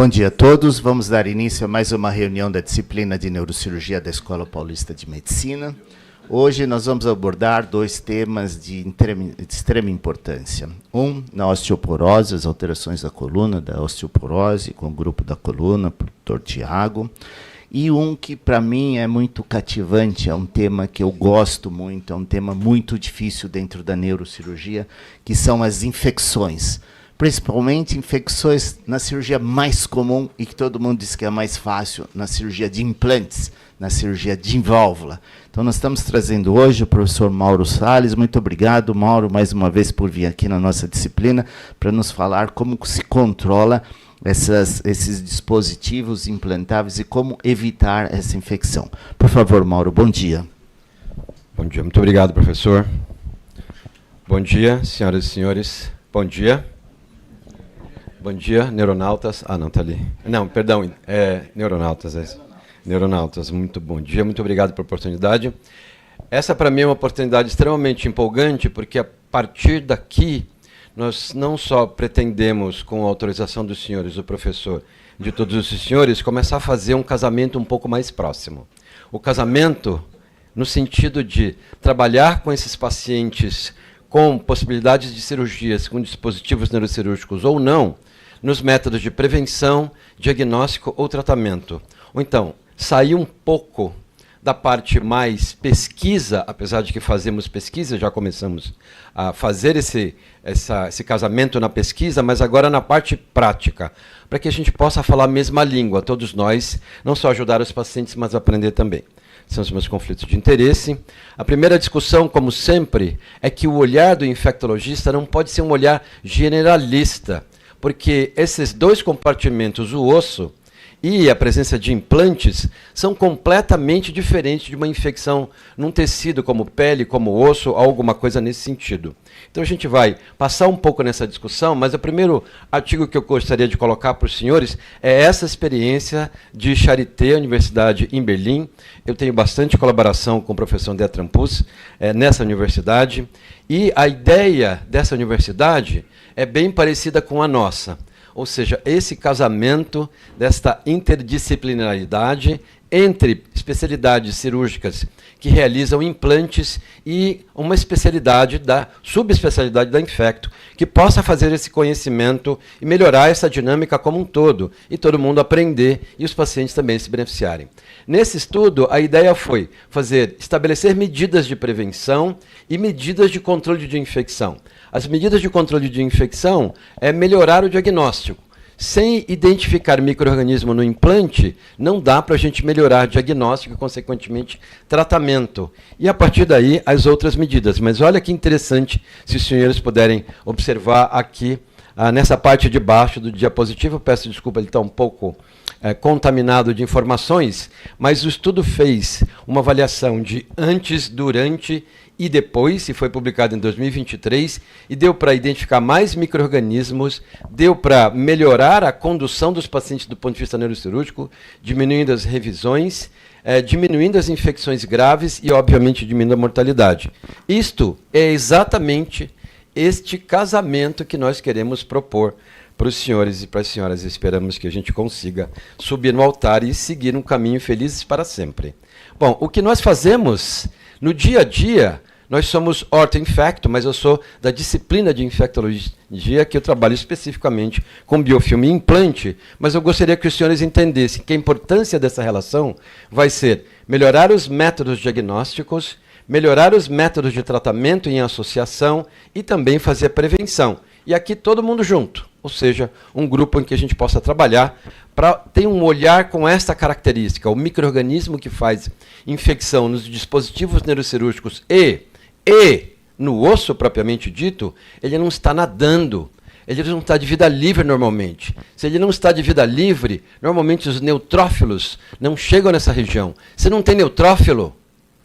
Bom dia a todos. Vamos dar início a mais uma reunião da disciplina de Neurocirurgia da Escola Paulista de Medicina. Hoje nós vamos abordar dois temas de extrema importância. Um, na osteoporose, as alterações da coluna, da osteoporose, com o grupo da coluna, Dr. Tiago. E um que, para mim, é muito cativante, é um tema que eu gosto muito, é um tema muito difícil dentro da neurocirurgia, que são as infecções. Principalmente infecções na cirurgia mais comum e que todo mundo diz que é mais fácil, na cirurgia de implantes, na cirurgia de válvula. Então, nós estamos trazendo hoje o professor Mauro Salles. Muito obrigado, Mauro, mais uma vez por vir aqui na nossa disciplina para nos falar como se controla esses dispositivos implantáveis e como evitar essa infecção. Por favor, Mauro, bom dia. Bom dia, muito obrigado, professor. Bom dia, senhoras e senhores. Bom dia. Bom dia, neuronautas. Ah, não, está ali. Não, perdão, neuronautas. Neuronautas, muito bom dia, muito obrigado pela oportunidade. Essa, para mim, é uma oportunidade extremamente empolgante, porque a partir daqui, nós não só pretendemos, com a autorização dos senhores, do professor, de todos os senhores, começar a fazer um casamento um pouco mais próximo. O casamento, no sentido de trabalhar com esses pacientes com possibilidades de cirurgias, com dispositivos neurocirúrgicos ou não, nos métodos de prevenção, diagnóstico ou tratamento. Ou então, sair um pouco da parte mais pesquisa, apesar de que fazemos pesquisa, já começamos a fazer esse casamento na pesquisa, mas agora na parte prática, para que a gente possa falar a mesma língua, todos nós, não só ajudar os pacientes, mas aprender também. São os meus conflitos de interesse. A primeira discussão, como sempre, é que o olhar do infectologista não pode ser um olhar generalista, porque esses dois compartimentos, o osso e a presença de implantes, são completamente diferentes de uma infecção num tecido como pele, como osso, alguma coisa nesse sentido. Então a gente vai passar um pouco nessa discussão, mas o primeiro artigo que eu gostaria de colocar para os senhores é essa experiência de Charité, Universidade em Berlim. Eu tenho bastante colaboração com o professor André Trampus nessa universidade, e a ideia dessa universidade é bem parecida com a nossa. Ou seja, esse casamento desta interdisciplinaridade entre especialidades cirúrgicas que realizam implantes e uma especialidade subespecialidade da infecto, que possa fazer esse conhecimento e melhorar essa dinâmica como um todo, e todo mundo aprender e os pacientes também se beneficiarem. Nesse estudo, a ideia foi estabelecer medidas de prevenção e medidas de controle de infecção. As medidas de controle de infecção é melhorar o diagnóstico. Sem identificar micro-organismo no implante, não dá para a gente melhorar diagnóstico e, consequentemente, tratamento. E, a partir daí, as outras medidas. Mas olha que interessante, se os senhores puderem observar aqui, nessa parte de baixo do diapositivo. Peço desculpa, ele está um pouco contaminado de informações, mas o estudo fez uma avaliação de antes, durante e depois, e foi publicado em 2023, e deu para identificar mais micro-organismos, deu para melhorar a condução dos pacientes do ponto de vista neurocirúrgico, diminuindo as revisões, diminuindo as infecções graves e, obviamente, diminuindo a mortalidade. Isto é exatamente este casamento que nós queremos propor para os senhores e para as senhoras. Esperamos que a gente consiga subir no altar e seguir um caminho felizes para sempre. Bom, o que nós fazemos no dia a dia, nós somos orto-infecto, mas eu sou da disciplina de infectologia, que eu trabalho especificamente com biofilme e implante, mas eu gostaria que os senhores entendessem que a importância dessa relação vai ser melhorar os métodos diagnósticos, melhorar os métodos de tratamento em associação e também fazer prevenção. E aqui todo mundo junto, ou seja, um grupo em que a gente possa trabalhar para ter um olhar com esta característica, o micro-organismo que faz infecção nos dispositivos neurocirúrgicos e no osso propriamente dito, ele não está nadando, ele não está de vida livre normalmente. Se ele não está de vida livre, normalmente os neutrófilos não chegam nessa região. Se não tem neutrófilo,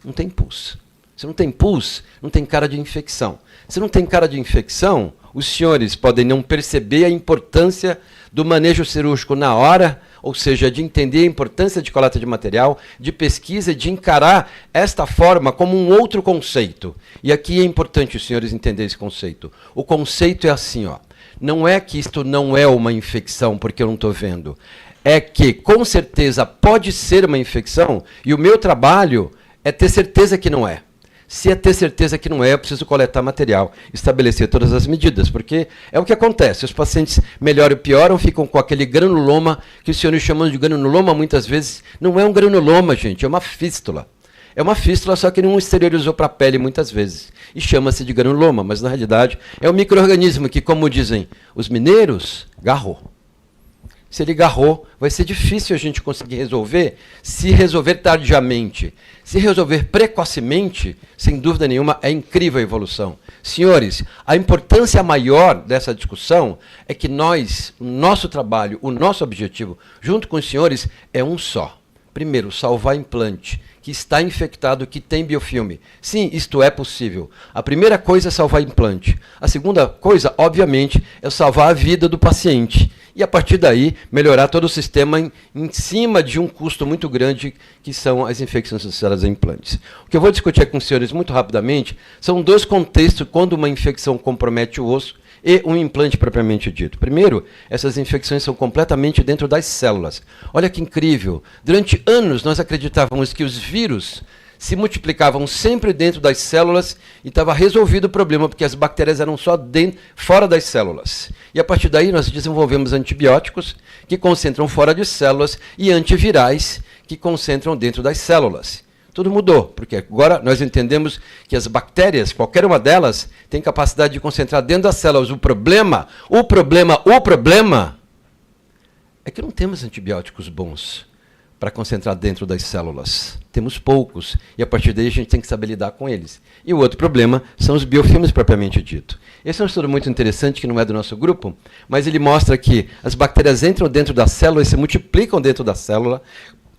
não tem pus. Se não tem pus, não tem cara de infecção. Se não tem cara de infecção, os senhores podem não perceber a importância do manejo cirúrgico na hora, ou seja, de entender a importância de coleta de material, de pesquisa, de encarar esta forma como um outro conceito. E aqui é importante os senhores entenderem esse conceito. O conceito é assim, ó. não é que isto não é uma infecção, porque eu não estou vendo. É que, com certeza, pode ser uma infecção, e o meu trabalho é ter certeza que não é. Se é ter certeza que não é, eu preciso coletar material, estabelecer todas as medidas, porque é o que acontece. Os pacientes melhoram e pioram, ficam com aquele granuloma, que os senhores chamam de granuloma muitas vezes. Não é um granuloma, gente, é uma fístula. É uma fístula, só que não exteriorizou para a pele muitas vezes. E chama-se de granuloma, mas na realidade é um micro-organismo que, como dizem os mineiros, garrou. Se ele garrou, vai ser difícil a gente conseguir resolver, se resolver tardiamente. Se resolver precocemente, sem dúvida nenhuma, é incrível a evolução. Senhores, a importância maior dessa discussão é que nós, o nosso trabalho, o nosso objetivo, junto com os senhores, é um só. Primeiro, salvar implante que está infectado, que tem biofilme. Sim, isto é possível. A primeira coisa é salvar implante. A segunda coisa, obviamente, é salvar a vida do paciente. E, a partir daí, melhorar todo o sistema em cima de um custo muito grande, que são as infecções associadas a implantes. O que eu vou discutir com os senhores muito rapidamente são dois contextos quando uma infecção compromete o osso e um implante propriamente dito. Primeiro, essas infecções são completamente dentro das células. Olha que incrível. Durante anos, nós acreditávamos que os vírus se multiplicavam sempre dentro das células e estava resolvido o problema, porque as bactérias eram só fora das células. E a partir daí nós desenvolvemos antibióticos que concentram fora de células e antivirais que concentram dentro das células. Tudo mudou, porque agora nós entendemos que as bactérias, qualquer uma delas, tem capacidade de concentrar dentro das células. O problema é que não temos antibióticos bons para concentrar dentro das células. Temos poucos, e a partir daí a gente tem que saber lidar com eles. E o outro problema são os biofilmes propriamente dito. Esse é um estudo muito interessante, que não é do nosso grupo, mas ele mostra que as bactérias entram dentro da célula e se multiplicam dentro da célula,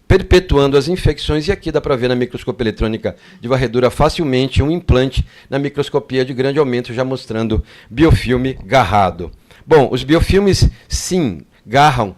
perpetuando as infecções, e aqui dá para ver na microscopia eletrônica de varredura facilmente um implante na microscopia de grande aumento, já mostrando biofilme garrado. Bom, os biofilmes, sim, garram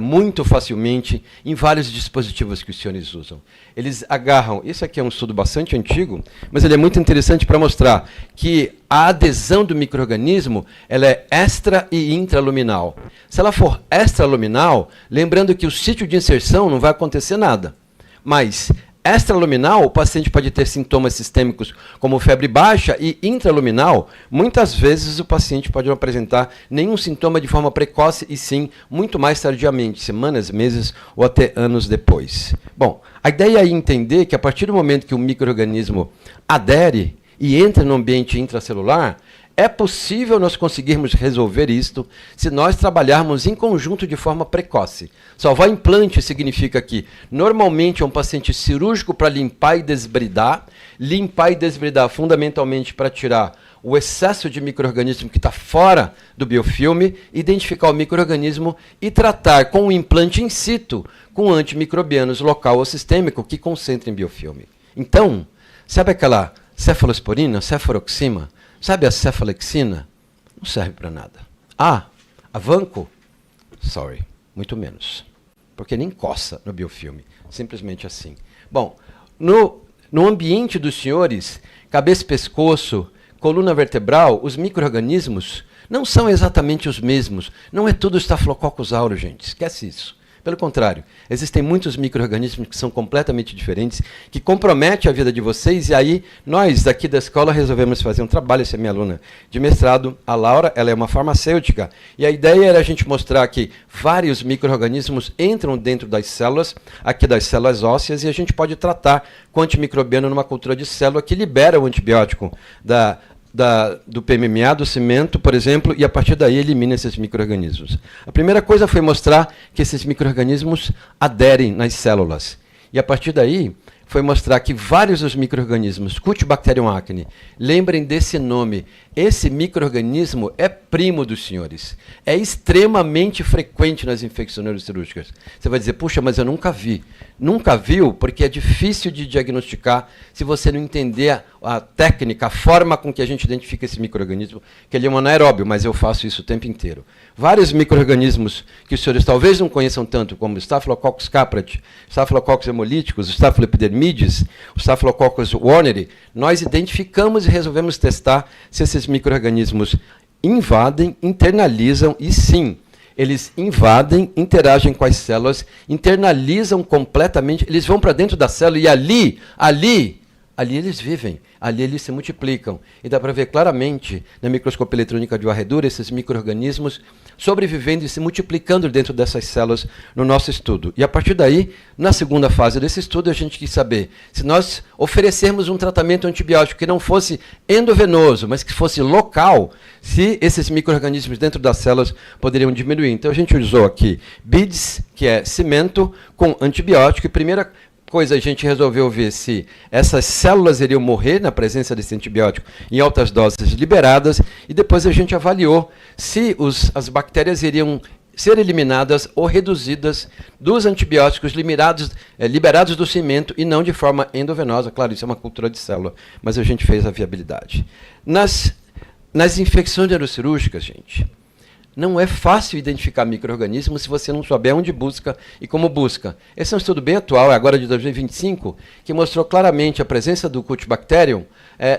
muito facilmente em vários dispositivos que os senhores usam. Eles agarram, isso aqui é um estudo bastante antigo, mas ele é muito interessante para mostrar que a adesão do micro-organismo ela é extra e intraluminal. Se ela for extraluminal, lembrando que o sítio de inserção não vai acontecer nada, mas extraluminal, o paciente pode ter sintomas sistêmicos como febre baixa, e intraluminal, muitas vezes o paciente pode não apresentar nenhum sintoma de forma precoce, e sim, muito mais tardiamente, semanas, meses ou até anos depois. Bom, a ideia é entender que a partir do momento que o micro-organismo adere e entra no ambiente intracelular, é possível nós conseguirmos resolver isto se nós trabalharmos em conjunto de forma precoce. Salvar implante significa que, normalmente, é um paciente cirúrgico para limpar e desbridar fundamentalmente para tirar o excesso de micro-organismo que está fora do biofilme, identificar o micro-organismo e tratar com o implante in situ, com antimicrobianos local ou sistêmico que concentrem biofilme. Então, sabe aquela cefalosporina, cefuroxima? Sabe a cefalexina? Não serve para nada. A vanco? Sorry, muito menos. Porque nem coça no biofilme. Simplesmente assim. Bom, no ambiente dos senhores, cabeça e pescoço, coluna vertebral, os micro-organismos não são exatamente os mesmos. Não é tudo Staphylococcus aureus, gente. Esquece isso. Pelo contrário, existem muitos micro-organismos que são completamente diferentes, que comprometem a vida de vocês, e aí nós, daqui da escola, resolvemos fazer um trabalho. Essa é minha aluna de mestrado, a Laura, ela é uma farmacêutica, e a ideia era a gente mostrar que vários micro-organismos entram dentro das células, aqui das células ósseas, e a gente pode tratar com antimicrobiano numa cultura de célula que libera o antibiótico do PMMA, do cimento, por exemplo, e a partir daí elimina esses micro-organismos. A primeira coisa foi mostrar que esses micro-organismos aderem nas células. E a partir daí foi mostrar que vários dos micro-organismos, Cutibacterium acne, lembrem desse nome, esse micro-organismo é primo dos senhores. É extremamente frequente nas infecções neurocirúrgicas. Você vai dizer, puxa, mas eu nunca vi. Nunca viu porque é difícil de diagnosticar se você não entender a técnica, a forma com que a gente identifica esse micro-organismo, que ele é um anaeróbio, mas eu faço isso o tempo inteiro. Vários micro-organismos que os senhores talvez não conheçam tanto, como Staphylococcus caprati, Staphylococcus hemolíticos, Staphyloepidermidis, o Staphylococcus warneri, nós identificamos e resolvemos testar se esses micro-organismos invadem, internalizam e sim, eles invadem, interagem com as células, internalizam completamente, eles vão para dentro da célula e ali eles vivem, ali eles se multiplicam. E dá para ver claramente, na microscopia eletrônica de varredura, esses micro-organismos sobrevivendo e se multiplicando dentro dessas células no nosso estudo. E a partir daí, na segunda fase desse estudo, a gente quis saber se nós oferecermos um tratamento antibiótico que não fosse endovenoso, mas que fosse local, se esses micro-organismos dentro das células poderiam diminuir. Então a gente usou aqui BIDS, que é cimento, com antibiótico, e primeira coisa, a gente resolveu ver se essas células iriam morrer na presença desse antibiótico em altas doses liberadas, e depois a gente avaliou se as bactérias iriam ser eliminadas ou reduzidas dos antibióticos liberados do cimento e não de forma endovenosa. Claro, isso é uma cultura de célula, mas a gente fez a viabilidade. Nas infecções neurocirúrgicas, gente, não é fácil identificar micro-organismos se você não souber onde busca e como busca. Esse é um estudo bem atual, agora de 2025, que mostrou claramente a presença do Cutibacterium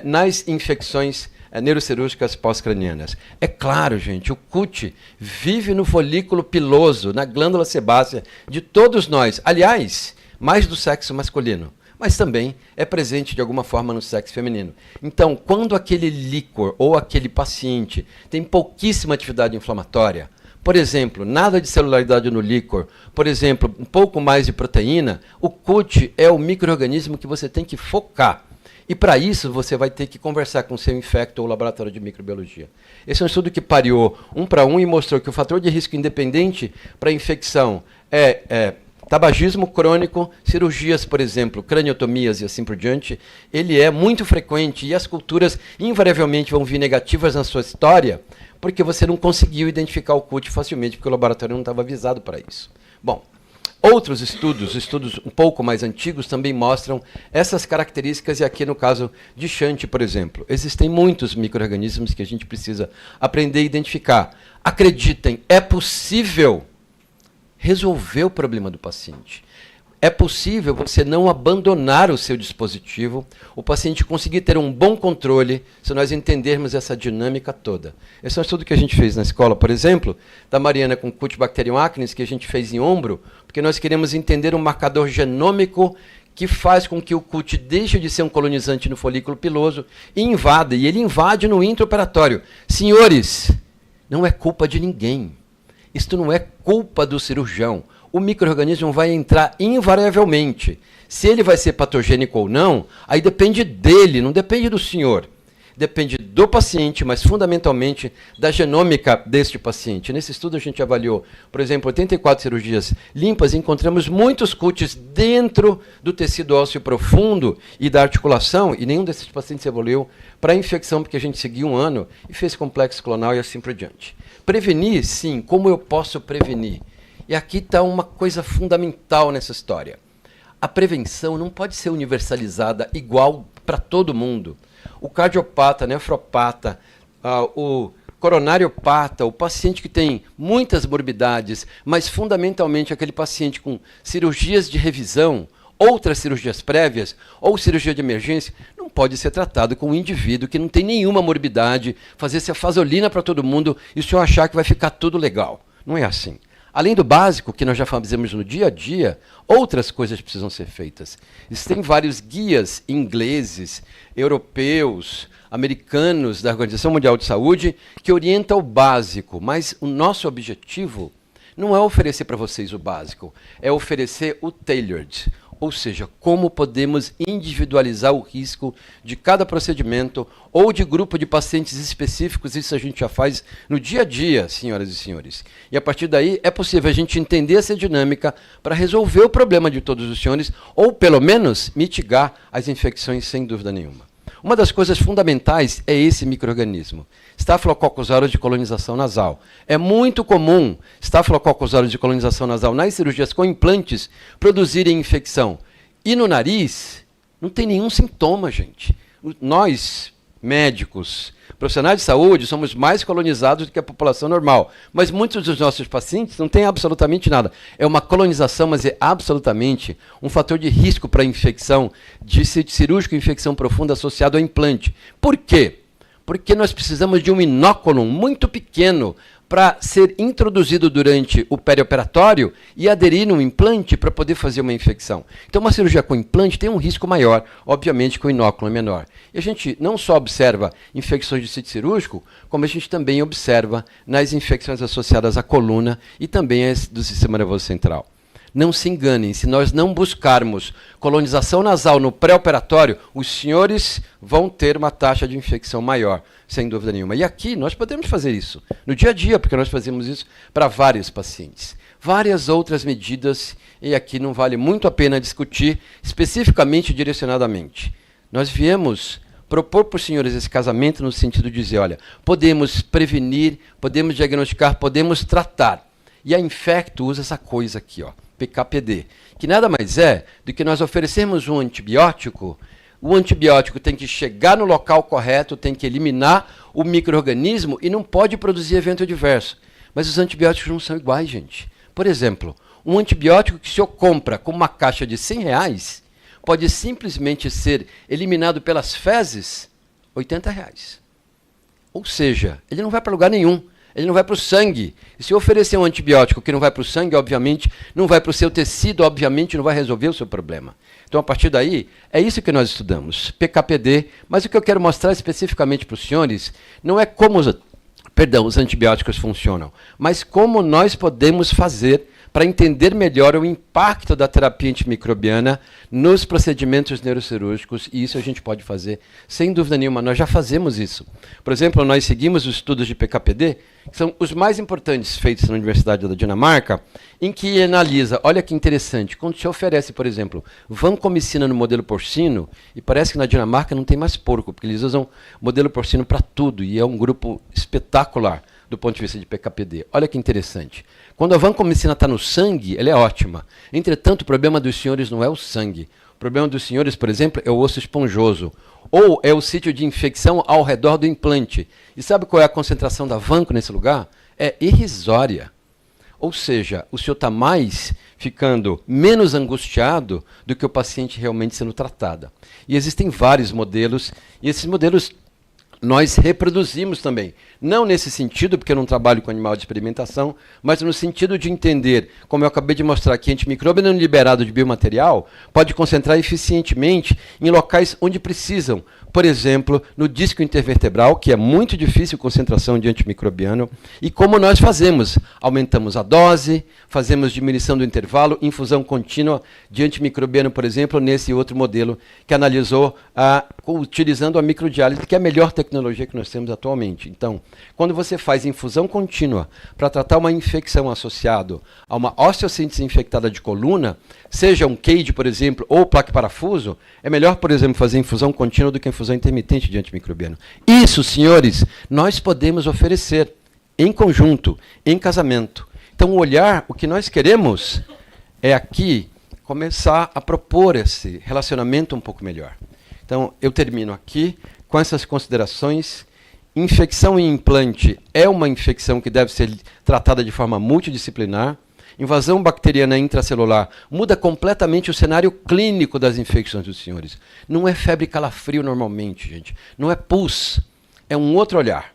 nas infecções neurocirúrgicas pós-cranianas. É claro, gente, o CUT vive no folículo piloso, na glândula sebácea de todos nós. Aliás, mais do sexo masculino, mas também é presente de alguma forma no sexo feminino. Então, quando aquele líquor ou aquele paciente tem pouquíssima atividade inflamatória, por exemplo, nada de celularidade no líquor, por exemplo, um pouco mais de proteína, o CUT é o micro-organismo que você tem que focar. E para isso você vai ter que conversar com o seu infecto ou laboratório de microbiologia. Esse é um estudo que pareou 1:1 e mostrou que o fator de risco independente para a infecção é tabagismo crônico, cirurgias, por exemplo, craniotomias e assim por diante, ele é muito frequente e as culturas invariavelmente vão vir negativas na sua história porque você não conseguiu identificar o CUT facilmente, porque o laboratório não estava avisado para isso. Bom, outros estudos um pouco mais antigos, também mostram essas características, e aqui no caso de Shunt, por exemplo. Existem muitos micro-organismos que a gente precisa aprender a identificar. Acreditem, é possível resolver o problema do paciente. É possível você não abandonar o seu dispositivo, o paciente conseguir ter um bom controle, se nós entendermos essa dinâmica toda. Esse é um estudo que a gente fez na escola, por exemplo, da Mariana com Cutibacterium acnes, que a gente fez em ombro, porque nós queremos entender um marcador genômico que faz com que o CUT deixe de ser um colonizante no folículo piloso e invada, e ele invade no intraoperatório. Senhores, não é culpa de ninguém. Isto não é culpa do cirurgião. O micro-organismo vai entrar invariavelmente. Se ele vai ser patogênico ou não, aí depende dele, não depende do senhor. Depende do paciente, mas fundamentalmente da genômica deste paciente. Nesse estudo a gente avaliou, por exemplo, 84 cirurgias limpas e encontramos muitos CUTs dentro do tecido ósseo profundo e da articulação, e nenhum desses pacientes evoluiu para a infecção, porque a gente seguiu 1 ano e fez complexo clonal e assim por diante. Prevenir, sim. Como eu posso prevenir? E aqui está uma coisa fundamental nessa história. A prevenção não pode ser universalizada igual para todo mundo. O cardiopata, nefropata, o coronariopata, o paciente que tem muitas morbidades, mas fundamentalmente aquele paciente com cirurgias de revisão, outras cirurgias prévias ou cirurgia de emergência, não pode ser tratado com um indivíduo que não tem nenhuma morbidade, fazer cefazolina para todo mundo e o senhor achar que vai ficar tudo legal. Não é assim. Além do básico, que nós já fazemos no dia a dia, outras coisas precisam ser feitas. Existem vários guias ingleses, europeus, americanos da Organização Mundial de Saúde que orientam o básico, mas o nosso objetivo não é oferecer para vocês o básico, é oferecer o tailored, ou seja, como podemos individualizar o risco de cada procedimento ou de grupo de pacientes específicos. Isso a gente já faz no dia a dia, senhoras e senhores. E a partir daí é possível a gente entender essa dinâmica para resolver o problema de todos os senhores, ou pelo menos mitigar as infecções sem dúvida nenhuma. Uma das coisas fundamentais é esse micro-organismo, Staphylococcus aureus de colonização nasal. É muito comum Staphylococcus aureus de colonização nasal nas cirurgias com implantes produzirem infecção. E no nariz, não tem nenhum sintoma, gente. Nós, médicos, profissionais de saúde, somos mais colonizados do que a população normal. Mas muitos dos nossos pacientes não têm absolutamente nada. É uma colonização, mas é absolutamente um fator de risco para a infecção, de cirúrgica infecção profunda associado ao implante. Por quê? Porque nós precisamos de um inóculo muito pequeno para ser introduzido durante o perioperatório e aderir num implante para poder fazer uma infecção. Então, uma cirurgia com implante tem um risco maior, obviamente que o inóculo é menor. E a gente não só observa infecções de sítio cirúrgico, como a gente também observa nas infecções associadas à coluna e também as do sistema nervoso central. Não se enganem, se nós não buscarmos colonização nasal no pré-operatório, os senhores vão ter uma taxa de infecção maior, sem dúvida nenhuma. E aqui nós podemos fazer isso, no dia a dia, porque nós fazemos isso para vários pacientes. Várias outras medidas, e aqui não vale muito a pena discutir especificamente e direcionadamente. Nós viemos propor para os senhores esse casamento no sentido de dizer, olha, podemos prevenir, podemos diagnosticar, podemos tratar. E a Infecto usa essa coisa aqui, ó. PKPD, que nada mais é do que nós oferecermos um antibiótico. O antibiótico tem que chegar no local correto, tem que eliminar o micro-organismo e não pode produzir evento adverso. Mas os antibióticos não são iguais, gente. Por exemplo, um antibiótico que o senhor compra com uma caixa de R$100 pode simplesmente ser eliminado pelas fezes R$80. Ou seja, ele não vai para lugar nenhum. Ele não vai para o sangue. E se eu oferecer um antibiótico que não vai para o sangue, obviamente, não vai para o seu tecido, obviamente, não vai resolver o seu problema. Então, a partir daí, é isso que nós estudamos, PKPD. Mas o que eu quero mostrar especificamente para os senhores não é como os antibióticos funcionam, mas como nós podemos fazer para entender melhor o impacto da terapia antimicrobiana nos procedimentos neurocirúrgicos, e isso a gente pode fazer, sem dúvida nenhuma, nós já fazemos isso. Por exemplo, nós seguimos os estudos de PKPD, que são os mais importantes feitos na Universidade da Dinamarca, em que analisa, olha que interessante, quando se oferece, por exemplo, vancomicina no modelo porcino, e parece que na Dinamarca não tem mais porco, porque eles usam modelo porcino para tudo, e é um grupo espetacular do ponto de vista de PKPD. Olha que interessante. Quando a vancomicina está no sangue, ela é ótima. Entretanto, o problema dos senhores não é o sangue. O problema dos senhores, por exemplo, é o osso esponjoso. Ou é o sítio de infecção ao redor do implante. E sabe qual é a concentração da vanco nesse lugar? É irrisória. Ou seja, o senhor está ficando menos angustiado do que o paciente realmente sendo tratado. E existem vários modelos, e esses modelos nós reproduzimos também. Não nesse sentido, porque eu não trabalho com animal de experimentação, mas no sentido de entender, como eu acabei de mostrar aqui, antimicróbio não liberado de biomaterial pode concentrar eficientemente em locais onde precisam. Por exemplo, no disco intervertebral, que é muito difícil concentração de antimicrobiano, e como nós fazemos? Aumentamos a dose, fazemos diminuição do intervalo, infusão contínua de antimicrobiano, por exemplo, nesse outro modelo que analisou utilizando a microdiálise, que é a melhor tecnologia que nós temos atualmente. Então, quando você faz infusão contínua para tratar uma infecção associada a uma osteossíntese infectada de coluna, seja um CAGE, por exemplo, ou plaque parafuso, é melhor, por exemplo, fazer infusão contínua do que infusão intermitente de antimicrobiano. Isso, senhores, nós podemos oferecer em conjunto, em casamento. Então, o que nós queremos é aqui começar a propor esse relacionamento um pouco melhor. Então, eu termino aqui com essas considerações. Infecção em implante é uma infecção que deve ser tratada de forma multidisciplinar. Invasão bacteriana intracelular muda completamente o cenário clínico das infecções dos senhores. Não é febre e calafrio normalmente, gente. Não é pus. É um outro olhar.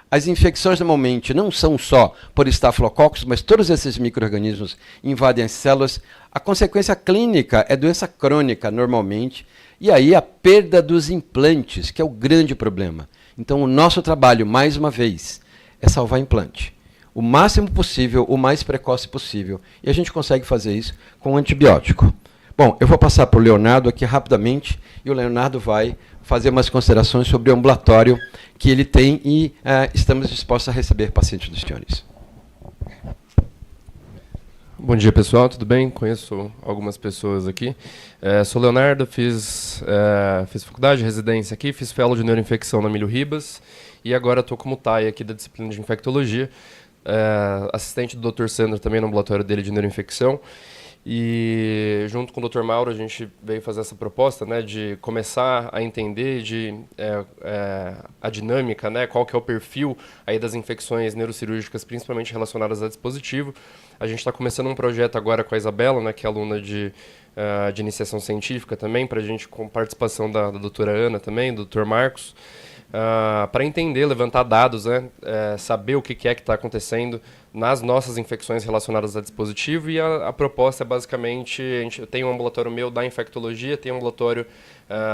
As infecções normalmente não são só por estafilococcus, mas todos esses micro-organismos invadem as células. A consequência clínica é doença crônica, normalmente. E aí a perda dos implantes, que é o grande problema. Então o nosso trabalho, mais uma vez, é salvar implante. O máximo possível, o mais precoce possível. E a gente consegue fazer isso com antibiótico. Bom, eu vou passar para o Leonardo aqui rapidamente, e o Leonardo vai fazer umas considerações sobre o ambulatório que ele tem e estamos dispostos a receber pacientes dos senhores. Bom dia, pessoal, tudo bem? Conheço algumas pessoas aqui. Sou Leonardo, fiz faculdade, residência aqui, fiz fellow de neuroinfecção na Emílio Ribas e agora estou como TAI aqui da disciplina de infectologia, assistente do Dr. Sandro também no ambulatório dele de neuroinfecção. E junto com o Dr. Mauro a gente veio fazer essa proposta, né, de começar a entender a dinâmica, né, qual que é o perfil aí das infecções neurocirúrgicas, principalmente relacionadas a dispositivo. A gente está começando um projeto agora com a Isabela, né, que é aluna de iniciação científica também, para a gente, com participação da doutora Ana também, do Dr. Marcos, para entender, levantar dados, né? Saber o que é que está acontecendo nas nossas infecções relacionadas a dispositivo. E a proposta é basicamente, a gente tem um ambulatório meu da infectologia, tem um ambulatório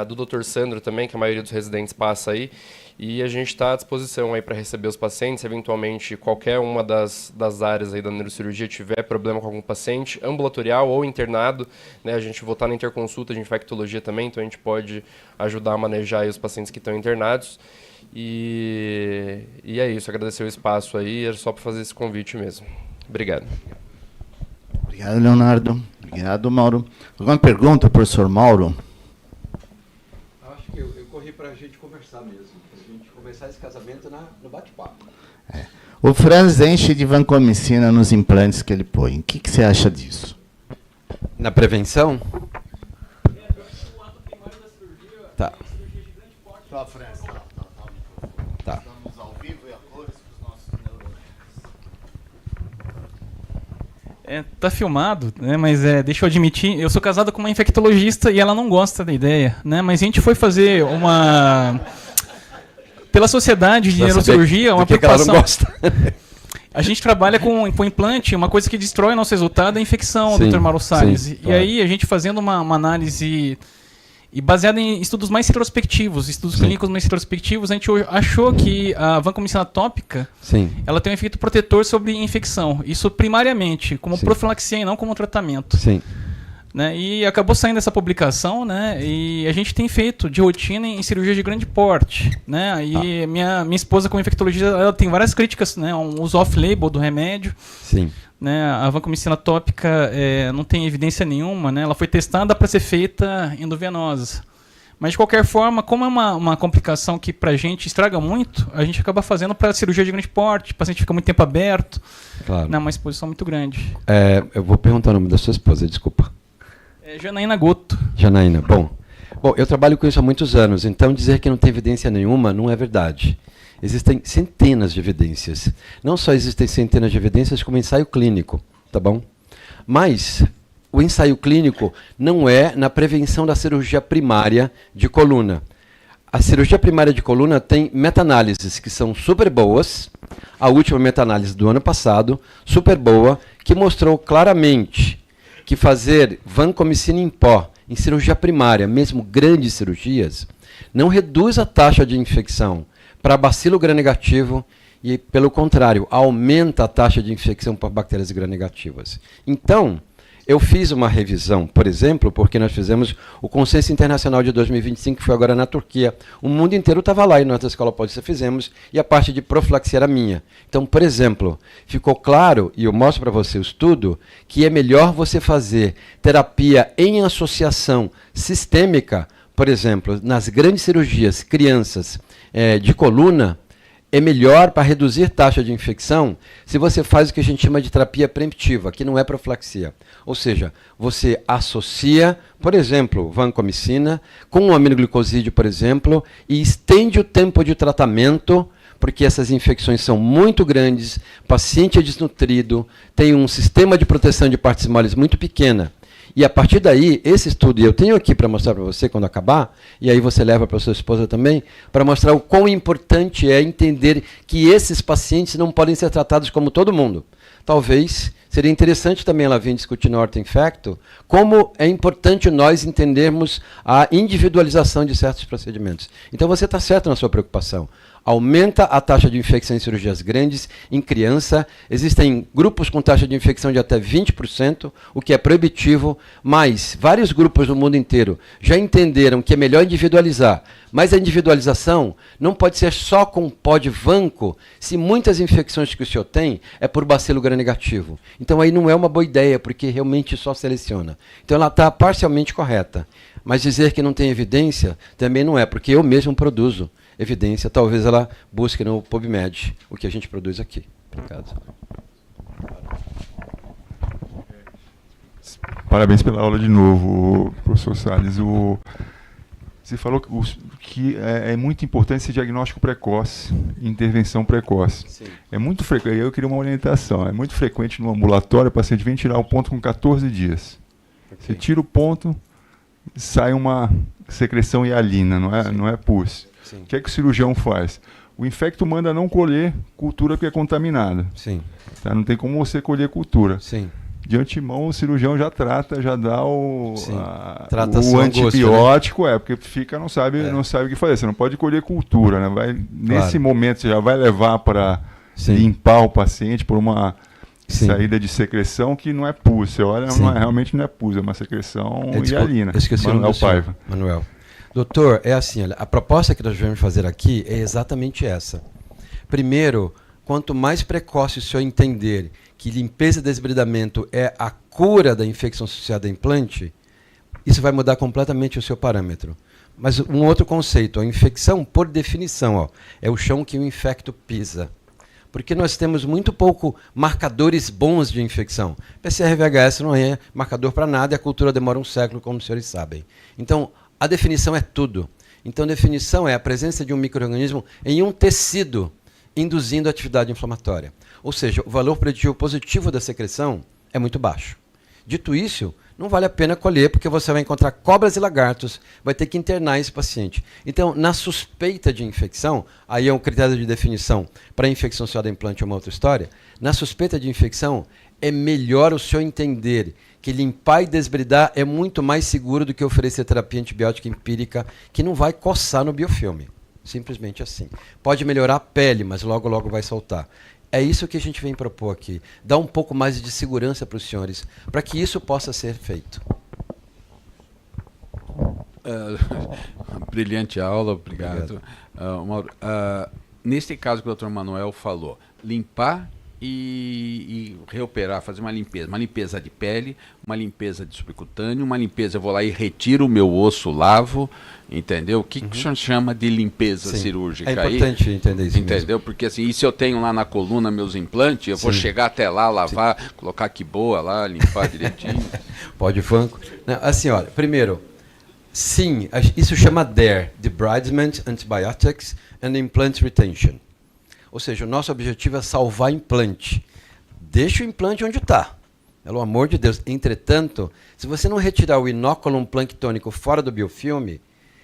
do Dr. Sandro também, que a maioria dos residentes passa aí. E a gente está à disposição aí para receber os pacientes, eventualmente qualquer uma das áreas aí da neurocirurgia tiver problema com algum paciente, ambulatorial ou internado, né? A gente voltar na interconsulta de infectologia também, então a gente pode ajudar a manejar aí os pacientes que estão internados. E é isso, agradecer o espaço aí, era só para fazer esse convite mesmo. Obrigado. Obrigado, Leonardo. Obrigado, Mauro. Alguma pergunta, professor Mauro? Acho que eu corri para a gente conversar mesmo, para a gente começar esse casamento no bate-papo. O Franz enche de vancomicina nos implantes que ele põe. O que você acha disso? Na prevenção? Tá. Tá, Franz. Tá. Estamos ao vivo e a cores com os nossos neurônios. Tá filmado, né? Mas deixa eu admitir, eu sou casado com uma infectologista e ela não gosta da ideia, né? Mas a gente foi fazer pela Sociedade de Neurocirurgia, uma preocupação. Ela não gosta. A gente trabalha com implante, uma coisa que destrói nosso resultado é a infecção, Sim, Dr. Mauro Salles. sim, E aí a gente fazendo uma análise e baseada em estudos mais retrospectivos, estudos clínicos mais retrospectivos, a gente achou que a vancomicina tópica, ela tem um efeito protetor sobre infecção. Isso primariamente, como profilaxia e não como tratamento. Sim. Né? E acabou saindo essa publicação, né? E a gente tem feito de rotina em cirurgia de grande porte, né? E minha esposa, como infectologista, ela tem várias críticas, né? Um uso off-label do remédio. Sim. Né? A vancomicina tópica não tem evidência nenhuma, né? Ela foi testada para ser feita endovenosa. Mas, de qualquer forma, como é uma complicação que para a gente estraga muito, a gente acaba fazendo para cirurgia de grande porte, o paciente fica muito tempo aberto, claro. Né? Uma exposição muito grande. Eu vou perguntar o nome da sua esposa, desculpa. Janaína Goto. Janaína, bom, eu trabalho com isso há muitos anos, então dizer que não tem evidência nenhuma não é verdade. Existem centenas de evidências. Não só existem centenas de evidências, como ensaio clínico, tá bom? Mas o ensaio clínico não é na prevenção da cirurgia primária de coluna. A cirurgia primária de coluna tem meta-análises que são super boas. A última meta-análise do ano passado, super boa, que mostrou claramente que fazer vancomicina em pó em cirurgia primária, mesmo grandes cirurgias, não reduz a taxa de infecção para bacilo gram-negativo e, pelo contrário, aumenta a taxa de infecção por bactérias gram-negativas. Então, eu fiz uma revisão, por exemplo, porque nós fizemos o Consenso Internacional de 2025, que foi agora na Turquia. O mundo inteiro estava lá e nós da Escola Paulista fizemos, e a parte de profilaxia era minha. Então, por exemplo, ficou claro, e eu mostro para você o estudo, que é melhor você fazer terapia em associação sistêmica, por exemplo, nas grandes cirurgias, crianças de coluna, é melhor para reduzir taxa de infecção se você faz o que a gente chama de terapia preemptiva, que não é profilaxia. Ou seja, você associa, por exemplo, vancomicina com um aminoglicosídeo, por exemplo, e estende o tempo de tratamento, porque essas infecções são muito grandes, o paciente é desnutrido, tem um sistema de proteção de partes moles muito pequena. E a partir daí, esse estudo, e eu tenho aqui para mostrar para você quando acabar, e aí você leva para a sua esposa também, para mostrar o quão importante é entender que esses pacientes não podem ser tratados como todo mundo. Talvez seria interessante também ela vir discutir no Horta Infecto como é importante nós entendermos a individualização de certos procedimentos. Então você está certo na sua preocupação. Aumenta a taxa de infecção em cirurgias grandes, em criança. Existem grupos com taxa de infecção de até 20%, o que é proibitivo, mas vários grupos no mundo inteiro já entenderam que é melhor individualizar. Mas a individualização não pode ser só com pó de vanco, se muitas infecções que o senhor tem é por bacilo gram-negativo. Então aí não é uma boa ideia, porque realmente só seleciona. Então ela está parcialmente correta. Mas dizer que não tem evidência também não é, porque eu mesmo produzo evidência, talvez ela busque no PubMed, o que a gente produz aqui. Obrigado. Parabéns pela aula de novo, professor Salles. Você falou que é muito importante esse diagnóstico precoce, intervenção precoce. Sim. É muito frequente, eu queria uma orientação, é muito frequente no ambulatório o paciente vem tirar o ponto com 14 dias. Okay. Você tira o ponto, sai uma secreção hialina, não é pus. O que é que o cirurgião faz? O infecto manda não colher cultura porque é contaminada. Sim. Tá? Não tem como você colher cultura. Sim. De antemão, o cirurgião já trata, já dá o antibiótico, porque fica, não sabe o que fazer. Você não pode colher cultura, né? Nesse momento, você já vai levar para limpar o paciente por uma saída de secreção que não é pus. Você olha, realmente não é pus, é uma secreção hialina. Manuel Paiva. Manuel. Doutor, é assim, olha, a proposta que nós vamos fazer aqui é exatamente essa. Primeiro, quanto mais precoce o senhor entender que limpeza e desbridamento é a cura da infecção associada a implante, isso vai mudar completamente o seu parâmetro. Mas um outro conceito, a infecção, por definição, é o chão que o infecto pisa. Porque nós temos muito pouco marcadores bons de infecção. PCR-VHS não é marcador para nada e a cultura demora um século, como os senhores sabem. Então, a definição é tudo. Então, a definição é a presença de um micro-organismo em um tecido, induzindo atividade inflamatória. Ou seja, o valor preditivo positivo da secreção é muito baixo. Dito isso, não vale a pena colher, porque você vai encontrar cobras e lagartos, vai ter que internar esse paciente. Então, na suspeita de infecção, aí é um critério de definição para infecção associada a implante, é uma outra história, na suspeita de infecção, é melhor o senhor entender que limpar e desbridar é muito mais seguro do que oferecer terapia antibiótica empírica, que não vai coçar no biofilme. Simples assim. Pode melhorar a pele, mas logo, logo vai soltar. É isso que a gente vem propor aqui. Dar um pouco mais de segurança para os senhores, para que isso possa ser feito. Brilhante aula, obrigado. Mauro, nesse caso que o Dr. Manuel falou, limpar e reoperar, fazer uma limpeza de pele, uma limpeza de subcutâneo, uma limpeza, eu vou lá e retiro o meu osso, lavo, entendeu? O que o senhor chama de limpeza cirúrgica? É importante entender isso. Entendeu? Mesmo. Porque assim, e se eu tenho lá na coluna meus implantes, eu vou chegar até lá, lavar, colocar que boa lá, limpar direitinho. Pode, Franco. Assim, olha, primeiro, sim, isso chama DARE, Debridement, Antibiotics and Implant Retention. Ou seja, o nosso objetivo é salvar implante. Deixa o implante onde está. Pelo amor de Deus. Entretanto, se você não retirar o inóculum planctônico fora do biofilme,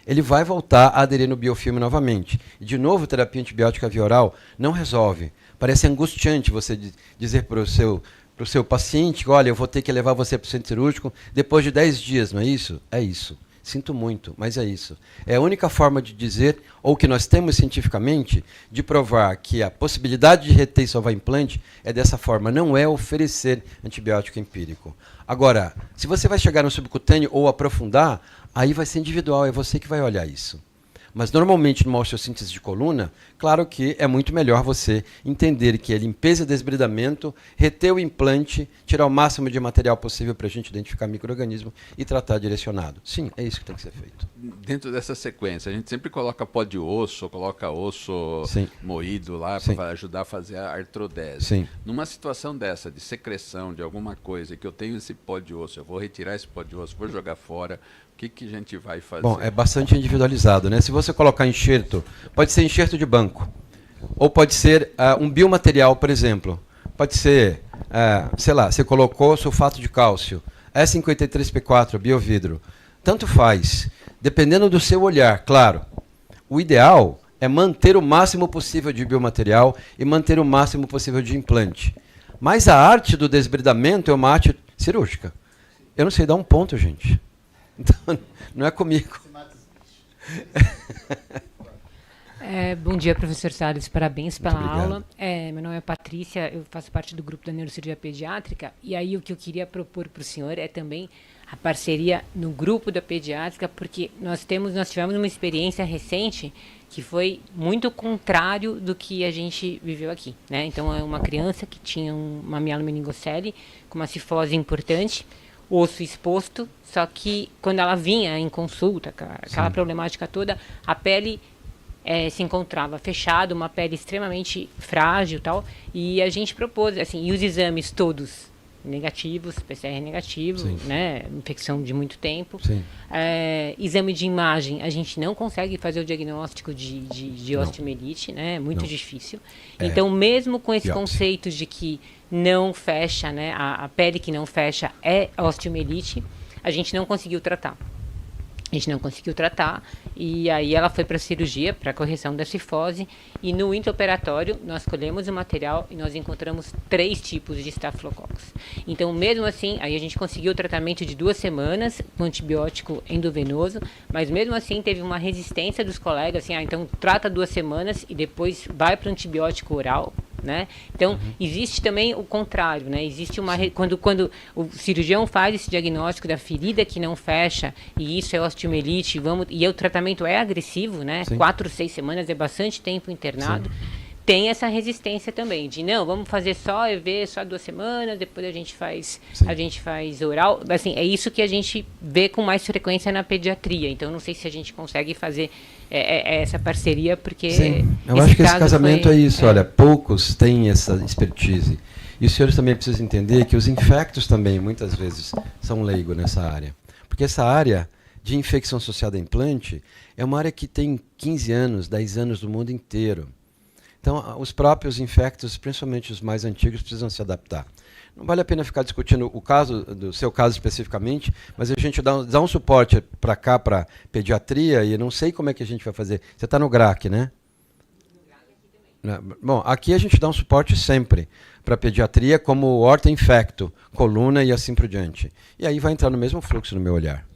ele vai voltar a aderir no biofilme novamente. E, de novo, terapia antibiótica via oral não resolve. Parece angustiante você dizer para o seu paciente, olha, eu vou ter que levar você para o centro cirúrgico depois de 10 dias, não é isso? É isso. Sinto muito, mas é isso. É a única forma de dizer, ou que nós temos cientificamente, de provar que a possibilidade de reter e salvar implante é dessa forma, não é oferecer antibiótico empírico. Agora, se você vai chegar no subcutâneo ou aprofundar, aí vai ser individual, é você que vai olhar isso. Mas, normalmente, numa osteossíntese de coluna, claro que é muito melhor você entender que é limpeza e desbridamento, reter o implante, tirar o máximo de material possível para a gente identificar micro-organismo e tratar direcionado. Sim, é isso que tem que ser feito. Dentro dessa sequência, a gente sempre coloca pó de osso, coloca osso moído lá para ajudar a fazer a artrodese. Sim. Numa situação dessa, de secreção de alguma coisa, que eu tenho esse pó de osso, eu vou retirar esse pó de osso, vou jogar fora, o que a gente vai fazer? Bom, é bastante individualizado, né? Se você colocar enxerto, pode ser enxerto de banco, ou pode ser um biomaterial, por exemplo. Pode ser, sei lá, você colocou sulfato de cálcio, E53P4, biovidro. Tanto faz, dependendo do seu olhar, claro. O ideal é manter o máximo possível de biomaterial e manter o máximo possível de implante. Mas a arte do desbridamento é uma arte cirúrgica. Eu não sei dar um ponto, gente. Então, não é comigo. Bom dia, professor Salles. Parabéns pela aula. Meu nome é Patrícia, eu faço parte do grupo da neurocirurgia pediátrica. E aí o que eu queria propor para o senhor é também a parceria no grupo da pediátrica, porque nós tivemos uma experiência recente que foi muito contrário do que a gente viveu aqui, né? Então, é uma criança que tinha uma mielomeningocele com uma cifose importante, osso exposto, só que quando ela vinha em consulta, aquela problemática toda, a pele se encontrava fechada, uma pele extremamente frágil e tal, e a gente propôs, assim, e os exames todos negativos, PCR negativo, né, infecção de muito tempo. Exame de imagem, a gente não consegue fazer o diagnóstico de osteomielite, né, é muito difícil. Então, mesmo com esse conceito de que não fecha, né, a pele que não fecha é osteomielite, a gente não conseguiu tratar. A gente não conseguiu tratar, e aí ela foi para a cirurgia, para a correção da cifose, e no intraoperatório nós colhemos o material e nós encontramos 3 tipos de Staphylococcus. Então, mesmo assim, aí a gente conseguiu o tratamento de 2 semanas com antibiótico endovenoso, mas mesmo assim teve uma resistência dos colegas, assim, então trata 2 semanas e depois vai para o antibiótico oral, né? Então, existe também o contrário, né? Existe uma quando o cirurgião faz esse diagnóstico da ferida que não fecha, e isso é osteomielite, e o tratamento é agressivo, né? 4, 6 semanas é bastante tempo internado. Sim. Tem essa resistência também, de não, vamos fazer só EV, só 2 semanas, depois a gente faz oral. Assim, é isso que a gente vê com mais frequência na pediatria. Então, não sei se a gente consegue fazer essa parceria, porque... Sim, eu acho que esse casamento é isso. Olha, poucos têm essa expertise. E os senhores também precisam entender que os infectos também, muitas vezes, são leigos nessa área. Porque essa área de infecção associada a implante é uma área que tem 15 anos, 10 anos do mundo inteiro. Então, os próprios infectos, principalmente os mais antigos, precisam se adaptar. Não vale a pena ficar discutindo o caso, do seu caso especificamente, mas a gente dá um suporte para cá, para pediatria, e eu não sei como é que a gente vai fazer. Você está no GRAC, né? Bom, aqui a gente dá um suporte sempre para pediatria, como orto-infecto, coluna e assim por diante. E aí vai entrar no mesmo fluxo no meu olhar.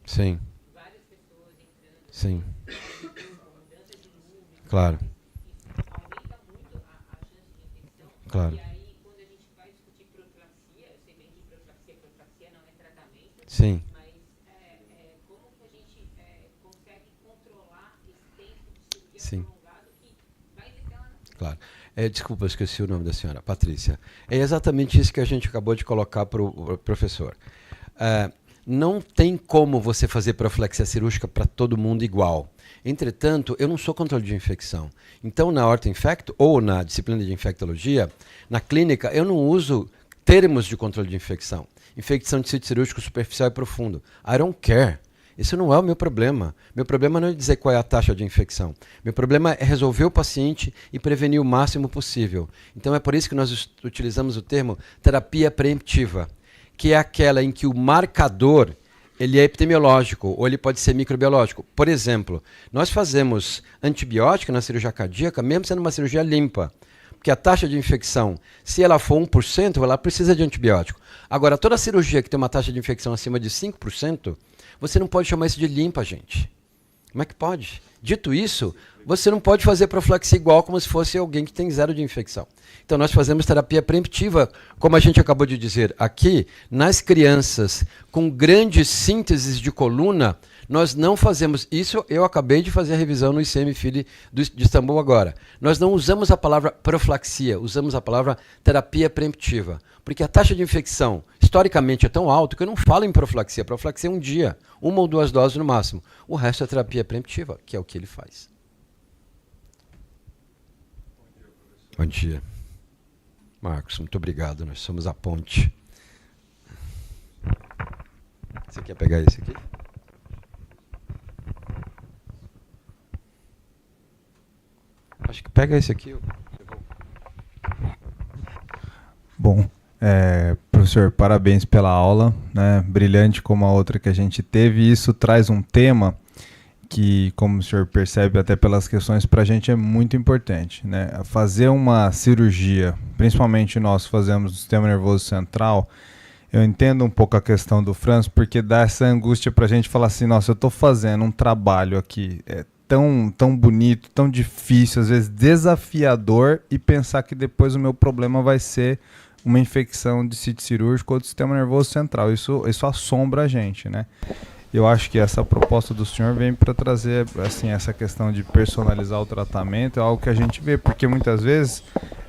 Sim. Várias pessoas entrando. Sim. Mudança de lúbrico. Claro. Isso aumenta muito a chance de infecção. Claro. E aí, quando a gente vai discutir profilaxia, eu sei bem que profilaxia não é tratamento. Sim. Mas como que a gente consegue controlar esse tempo de cirurgia prolongado que vai evitar... Claro. Desculpa, eu esqueci o nome da senhora, Patrícia. É exatamente isso que a gente acabou de colocar para o professor. Não tem como você fazer profilaxia cirúrgica para todo mundo igual. Entretanto, eu não sou controle de infecção. Então, na orto-infecto, ou na disciplina de infectologia, na clínica, eu não uso termos de controle de infecção. Infecção de sítio cirúrgico superficial e profundo. I don't care. Isso não é o meu problema. Meu problema não é dizer qual é a taxa de infecção. Meu problema é resolver o paciente e prevenir o máximo possível. Então, é por isso que nós utilizamos o termo terapia preemptiva, que é aquela em que o marcador ele é epidemiológico ou ele pode ser microbiológico. Por exemplo, nós fazemos antibiótico na cirurgia cardíaca, mesmo sendo uma cirurgia limpa, porque a taxa de infecção, se ela for 1%, ela precisa de antibiótico. Agora, toda cirurgia que tem uma taxa de infecção acima de 5%, você não pode chamar isso de limpa, gente. Como é que pode? Dito isso, você não pode fazer profilaxia igual como se fosse alguém que tem 0 de infecção. Então, nós fazemos terapia preemptiva, como a gente acabou de dizer aqui, nas crianças com grandes sínteses de coluna, nós não fazemos isso. Eu acabei de fazer a revisão no ICM-FILE de Istambul agora. Nós não usamos a palavra profilaxia, usamos a palavra terapia preemptiva, porque a taxa de infecção, historicamente, é tão alta que eu não falo em profilaxia. Profilaxia é um dia, 1 ou 2 doses no máximo. O resto é terapia preemptiva, que é o que ele faz. Bom dia. Marcos, muito obrigado. Nós somos a ponte. Você quer pegar esse aqui? Acho que pega esse aqui. Bom, professor, parabéns pela aula, né? Brilhante como a outra que a gente teve. Isso traz um tema que, como o senhor percebe até pelas questões, para a gente é muito importante, né? Fazer uma cirurgia, principalmente nós fazemos no sistema nervoso central, eu entendo um pouco a questão do Franz, porque dá essa angústia para a gente falar assim, nossa, eu estou fazendo um trabalho aqui tão bonito, tão difícil, às vezes desafiador, e pensar que depois o meu problema vai ser uma infecção de sítio cirúrgico ou do sistema nervoso central. Isso assombra a gente, né? Eu acho que essa proposta do senhor vem para trazer assim, essa questão de personalizar o tratamento, é algo que a gente vê, porque muitas vezes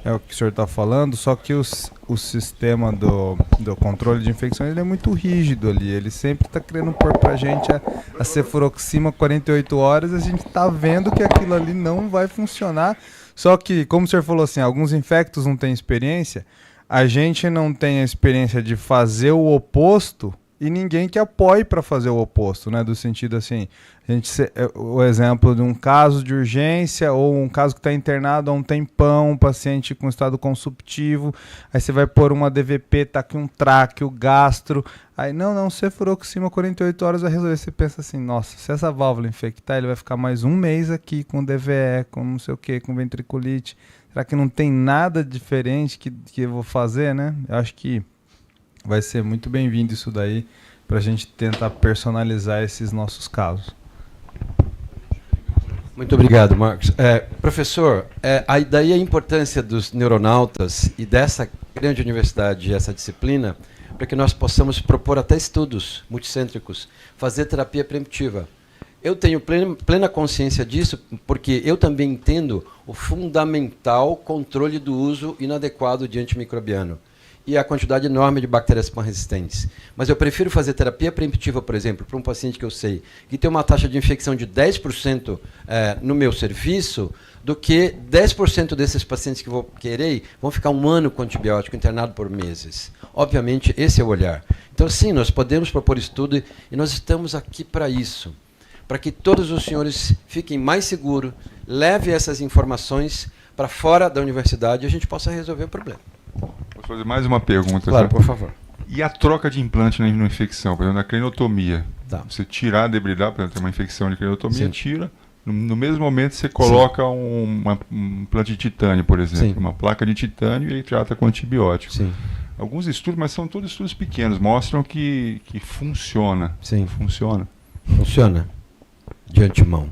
é o que o senhor está falando, só que o sistema do controle de infecções ele é muito rígido ali, ele sempre está querendo pôr para a gente a cefuroxima 48 horas, a gente está vendo que aquilo ali não vai funcionar, só que, como o senhor falou assim, alguns infectos não têm experiência, a gente não tem a experiência de fazer o oposto, e ninguém que apoie para fazer o oposto, né? Do sentido assim, o exemplo de um caso de urgência ou um caso que está internado há um tempão, um paciente com estado consumptivo, aí você vai pôr uma DVP, tá aqui um tráqueo, gastro, aí não, cefuroxima 48 horas vai resolver. Você pensa assim, nossa, se essa válvula infectar, ele vai ficar mais um mês aqui com DVE, com não sei o que, com ventriculite. Será que não tem nada diferente que eu vou fazer, né? Eu acho que vai ser muito bem-vindo isso daí para a gente tentar personalizar esses nossos casos. Muito obrigado, Marcos. Professor, daí a importância dos neuronautas e dessa grande universidade, essa disciplina, para que nós possamos propor até estudos multicêntricos, fazer terapia preventiva. Eu tenho plena consciência disso, porque eu também entendo o fundamental controle do uso inadequado de antimicrobiano e a quantidade enorme de bactérias pan-resistentes. Mas eu prefiro fazer terapia preventiva, por exemplo, para um paciente que eu sei que tem uma taxa de infecção de 10% no meu serviço, do que 10% desses pacientes que vou querer vão ficar um ano com antibiótico internado por meses. Obviamente, esse é o olhar. Então, sim, nós podemos propor estudo e nós estamos aqui para isso, para que todos os senhores fiquem mais seguros, levem essas informações para fora da universidade e a gente possa resolver o problema. Posso fazer mais uma pergunta? Claro, por favor. E a troca de implante na infecção, por exemplo, na craniotomia? Tá. Você tirar a debridade, por exemplo, tem uma infecção de craniotomia, sim, tira. No mesmo momento você coloca um implante de titânio, por exemplo, sim, uma placa de titânio e ele trata com antibiótico. Sim. Alguns estudos, mas são todos estudos pequenos, mostram que funciona. Sim. Funciona. Funciona. De antemão.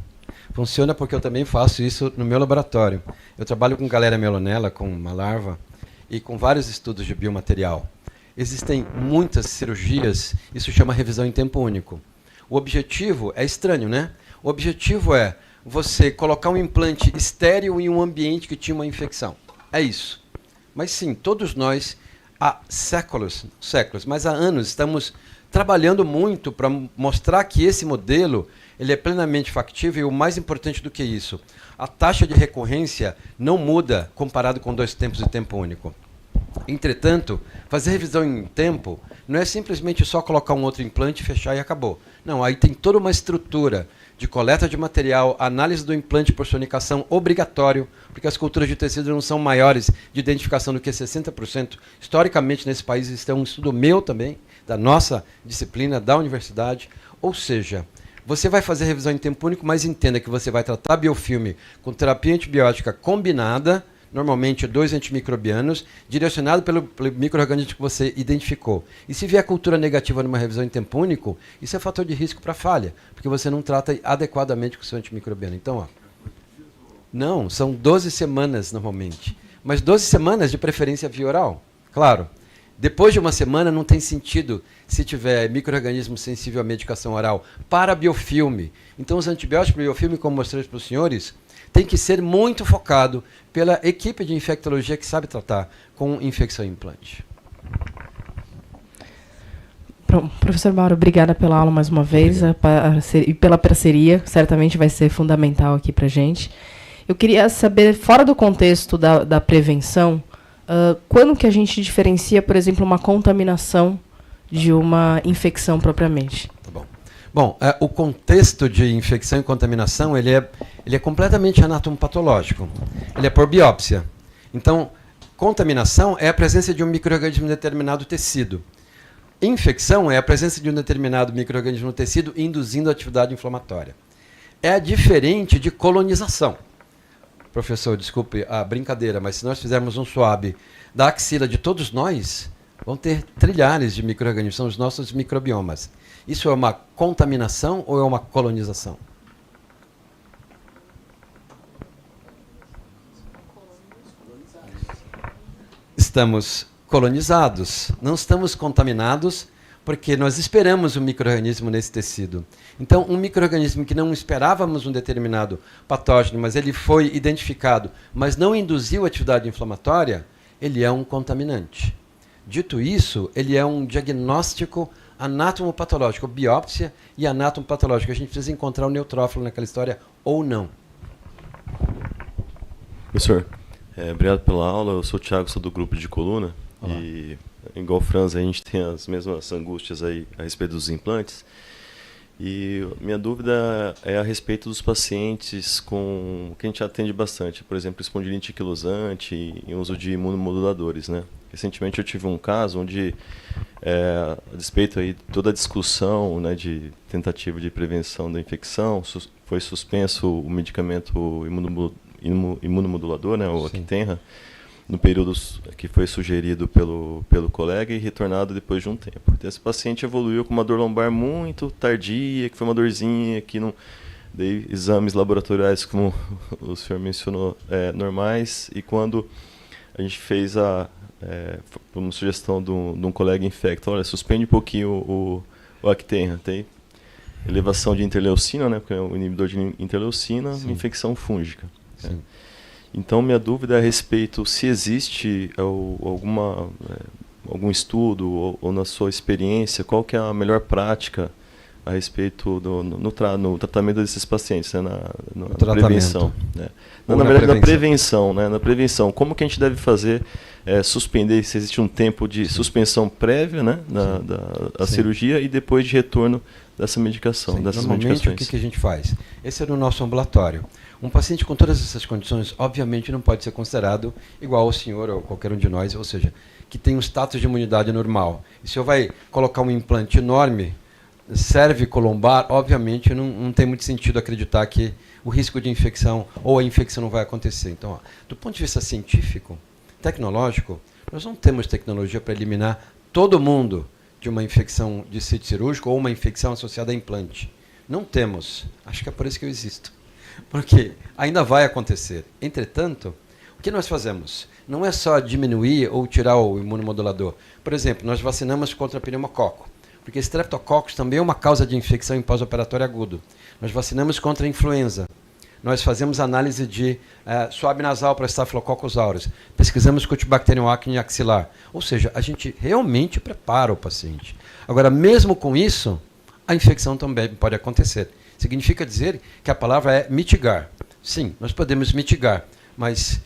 Funciona porque eu também faço isso no meu laboratório. Eu trabalho com Galera melonella, com uma larva, e com vários estudos de biomaterial. Existem muitas cirurgias, isso chama revisão em tempo único. O objetivo é estranho, né? O objetivo é você colocar um implante estéril em um ambiente que tinha uma infecção. É isso. Mas sim, todos nós, há séculos, mas há anos, estamos trabalhando muito para mostrar que esse modelo ele é plenamente factível e o mais importante do que isso, a taxa de recorrência não muda comparado com 2 tempos de tempo único. Entretanto, fazer revisão em tempo não é simplesmente só colocar um outro implante, fechar e acabou. Não, aí tem toda uma estrutura de coleta de material, análise do implante por sonicação obrigatório, porque as culturas de tecido não são maiores de identificação do que 60%. Historicamente, nesse país, isso é um estudo meu também, da nossa disciplina, da universidade. Ou seja, você vai fazer revisão em tempo único, mas entenda que você vai tratar biofilme com terapia antibiótica combinada, normalmente 2 antimicrobianos, direcionado pelo micro-organismo que você identificou. E se vier cultura negativa numa revisão em tempo único, isso é fator de risco para falha, porque você não trata adequadamente com o seu antimicrobiano. Então, não, são 12 semanas normalmente, mas 12 semanas de preferência via oral, claro. Depois de uma semana não tem sentido se tiver micro-organismo sensível à medicação oral para biofilme. Então os antibióticos biofilme, como mostrei para os senhores, tem que ser muito focado pela equipe de infectologia que sabe tratar com infecção em implante. Pronto, professor Mauro, obrigada pela aula mais uma vez e pela parceria, certamente vai ser fundamental aqui para a gente. Eu queria saber, fora do contexto da prevenção, quando que a gente diferencia, por exemplo, uma contaminação de uma infecção propriamente? Tá bom. Bom, o contexto de infecção e contaminação ele é completamente anatomopatológico. Ele é por biópsia. Então, contaminação é a presença de um micro-organismo em determinado tecido. Infecção é a presença de um determinado micro-organismo no tecido induzindo atividade inflamatória. É diferente de colonização. Professor, desculpe a brincadeira, mas se nós fizermos um swab da axila de todos nós, vão ter trilhares de micro-organismos, são os nossos microbiomas. Isso é uma contaminação ou é uma colonização? Estamos colonizados, não estamos contaminados, porque nós esperamos um micro-organismo nesse tecido. Então, um micro-organismo que não esperávamos um determinado patógeno, mas ele foi identificado, mas não induziu atividade inflamatória, ele é um contaminante. Dito isso, ele é um diagnóstico anatomopatológico, biópsia e anatomopatológico. A gente precisa encontrar o neutrófilo naquela história ou não. Professor, obrigado pela aula. Eu sou o Thiago, sou do grupo de coluna. Olá. E igual o Franz, a gente tem as mesmas angústias aí a respeito dos implantes. E minha dúvida é a respeito dos pacientes que a gente atende bastante, por exemplo, espondilite anquilosante e uso de imunomoduladores, né? Recentemente eu tive um caso onde, a despeito aí de toda a discussão, né, de tentativa de prevenção da infecção, foi suspenso o medicamento imunomodulador, né, o Actenra, no período que foi sugerido pelo colega e retornado depois de um tempo. Então, esse paciente evoluiu com uma dor lombar muito tardia, que foi uma dorzinha que não... Dei exames laboratoriais, como o senhor mencionou, normais, e quando a gente fez por uma sugestão de um colega infecto, olha, suspende um pouquinho o Actenra, tem elevação de interleucina, né, porque é um inibidor de interleucina, infecção fúngica. Sim. Então, minha dúvida é a respeito se existe algum estudo ou na sua experiência, qual que é a melhor prática a respeito no tratamento desses pacientes, né, na prevenção. Né? Na verdade, na prevenção. Né, na prevenção, como que a gente deve fazer, suspender, se existe um tempo de suspensão prévia, né, da cirurgia e depois de retorno dessa medicação, dessas medicações. O que a gente faz? Esse é no nosso ambulatório. Um paciente com todas essas condições, obviamente, não pode ser considerado igual ao senhor ou qualquer um de nós, ou seja, que tem um status de imunidade normal. E se o senhor vai colocar um implante enorme, cervicolombar, obviamente, não tem muito sentido acreditar que o risco de infecção ou a infecção não vai acontecer. Então, do ponto de vista científico, tecnológico, nós não temos tecnologia para eliminar todo mundo de uma infecção de sítio cirúrgico ou uma infecção associada a implante. Não temos. Acho que é por isso que eu existo. Porque ainda vai acontecer. Entretanto, o que nós fazemos? Não é só diminuir ou tirar o imunomodulador. Por exemplo, nós vacinamos contra pneumococo, porque Streptococcus também é uma causa de infecção em pós-operatório agudo. Nós vacinamos contra a influenza. Nós fazemos análise de suave nasal para Staphylococcus aureus. Pesquisamos Cutibacterium acne axilar. Ou seja, a gente realmente prepara o paciente. Agora, mesmo com isso, a infecção também pode acontecer. Significa dizer que a palavra é mitigar. Sim, nós podemos mitigar, mas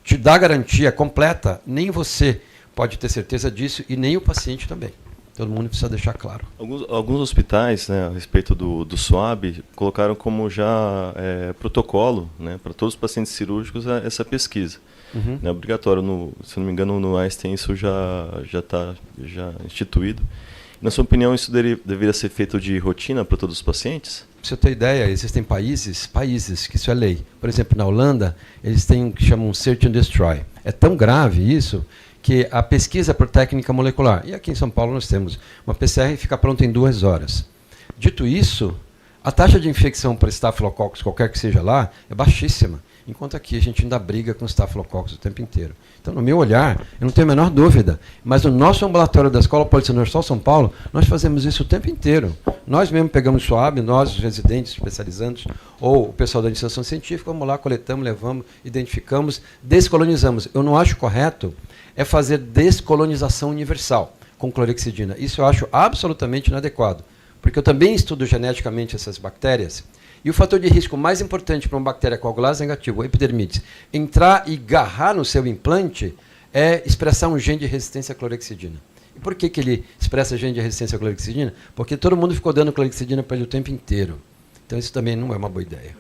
te dar garantia completa, nem você pode ter certeza disso e nem o paciente também. Todo mundo precisa deixar claro. Alguns hospitais, né, a respeito do SWAB, colocaram como já protocolo, né, para todos os pacientes cirúrgicos essa pesquisa. Uhum. É obrigatório, se não me engano, no Einstein isso já está instituído. Na sua opinião, isso deveria ser feito de rotina para todos os pacientes? Para você ter ideia, existem países que isso é lei. Por exemplo, na Holanda, eles têm o que chamam Search and Destroy. É tão grave isso que a pesquisa por técnica molecular, e aqui em São Paulo nós temos uma PCR que fica pronta em 2 horas. Dito isso, a taxa de infecção por Staphylococcus, qualquer que seja lá, é baixíssima, enquanto aqui a gente ainda briga com Staphylococcus o tempo inteiro. Então, no meu olhar, eu não tenho a menor dúvida, mas no nosso ambulatório da Escola Paulista Universal São Paulo, nós fazemos isso o tempo inteiro. Nós mesmo pegamos SWAB, nós, os residentes especializantes, ou o pessoal da iniciação científica, vamos lá, coletamos, levamos, identificamos, descolonizamos. Eu não acho correto fazer descolonização universal com clorexidina. Isso eu acho absolutamente inadequado, porque eu também estudo geneticamente essas bactérias. E o fator de risco mais importante para uma bactéria coagulase negativa, o epidermides, entrar e agarrar no seu implante é expressar um gene de resistência à clorexidina. E por que ele expressa gene de resistência à clorexidina? Porque todo mundo ficou dando clorexidina para ele o tempo inteiro. Então isso também não é uma boa ideia.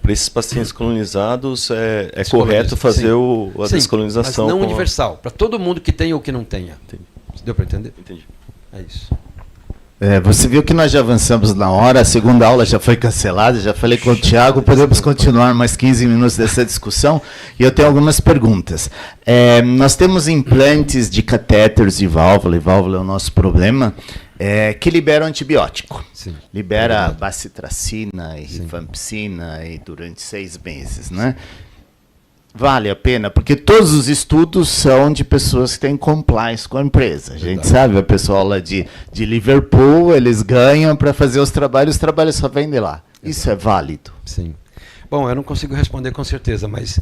Para esses pacientes colonizados, é correto fazer a descolonização. Mas não universal, para todo mundo que tem ou que não tenha. Entendi. Deu para entender? Entendi. É isso. Você viu que nós já avançamos na hora, a segunda aula já foi cancelada, já falei com o Tiago, podemos continuar mais 15 minutos dessa discussão, e eu tenho algumas perguntas. Nós temos implantes de catéteres de válvula, e válvula é o nosso problema, que liberam antibiótico. Sim, libera bacitracina e rifampicina e durante 6 meses, né? Vale a pena, porque todos os estudos são de pessoas que têm compliance com a empresa. A gente sabe, o pessoal lá de Liverpool, eles ganham para fazer os trabalhos só vendem lá. Isso é válido? Sim. Bom, eu não consigo responder com certeza, mas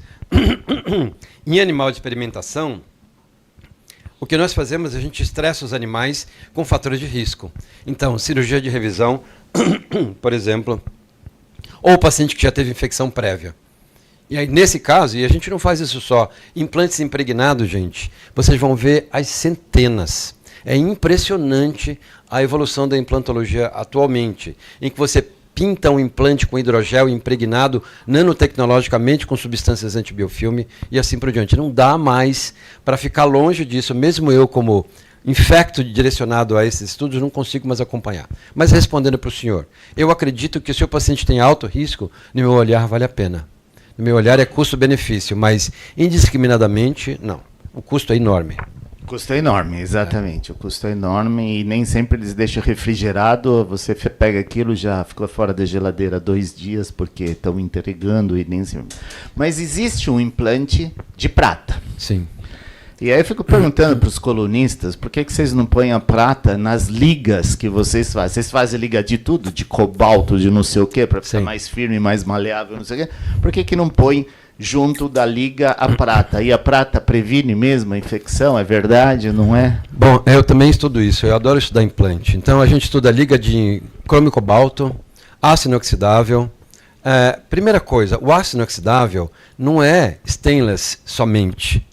em animal de experimentação, o que nós fazemos é a gente estressa os animais com fatores de risco. Então, cirurgia de revisão, por exemplo, ou o paciente que já teve infecção prévia. E aí, nesse caso, e a gente não faz isso só, implantes impregnados, gente, vocês vão ver as centenas. É impressionante a evolução da implantologia atualmente, em que você pinta um implante com hidrogel impregnado nanotecnologicamente com substâncias antibiofilme e assim por diante. Não dá mais para ficar longe disso, mesmo eu como infecto direcionado a esses estudos, não consigo mais acompanhar. Mas respondendo para o senhor, eu acredito que se o paciente tem alto risco, no meu olhar vale a pena. No meu olhar é custo-benefício, mas indiscriminadamente, não. O custo é enorme. O custo é enorme, exatamente. O custo é enorme e nem sempre eles deixam refrigerado. Você pega aquilo, já ficou fora da geladeira 2 dias porque estão entregando e nem sempre. Mas existe um implante de prata. Sim. E aí eu fico perguntando para os colunistas, por que vocês não põem a prata nas ligas que vocês fazem? Vocês fazem liga de tudo, de cobalto, de não sei o quê, para ficar mais firme, mais maleável, não sei o quê. Por que não põe junto da liga a prata? E a prata previne mesmo a infecção, é verdade, não é? Bom, eu também estudo isso, eu adoro estudar implante. Então a gente estuda a liga de cromo e cobalto, aço inoxidável. Primeira coisa, o aço inoxidável não é stainless somente.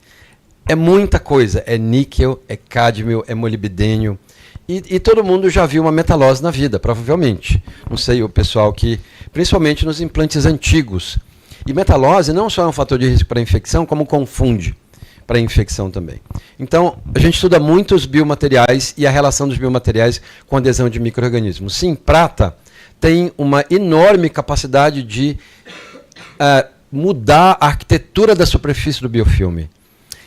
É muita coisa, é níquel, é cádmio, é molibdênio. E todo mundo já viu uma metalose na vida, provavelmente. Não sei, o pessoal que, principalmente nos implantes antigos. E metalose não só é um fator de risco para a infecção, como confunde para a infecção também. Então, a gente estuda muito os biomateriais e a relação dos biomateriais com a adesão de micro-organismos. Sim, prata tem uma enorme capacidade de mudar a arquitetura da superfície do biofilme.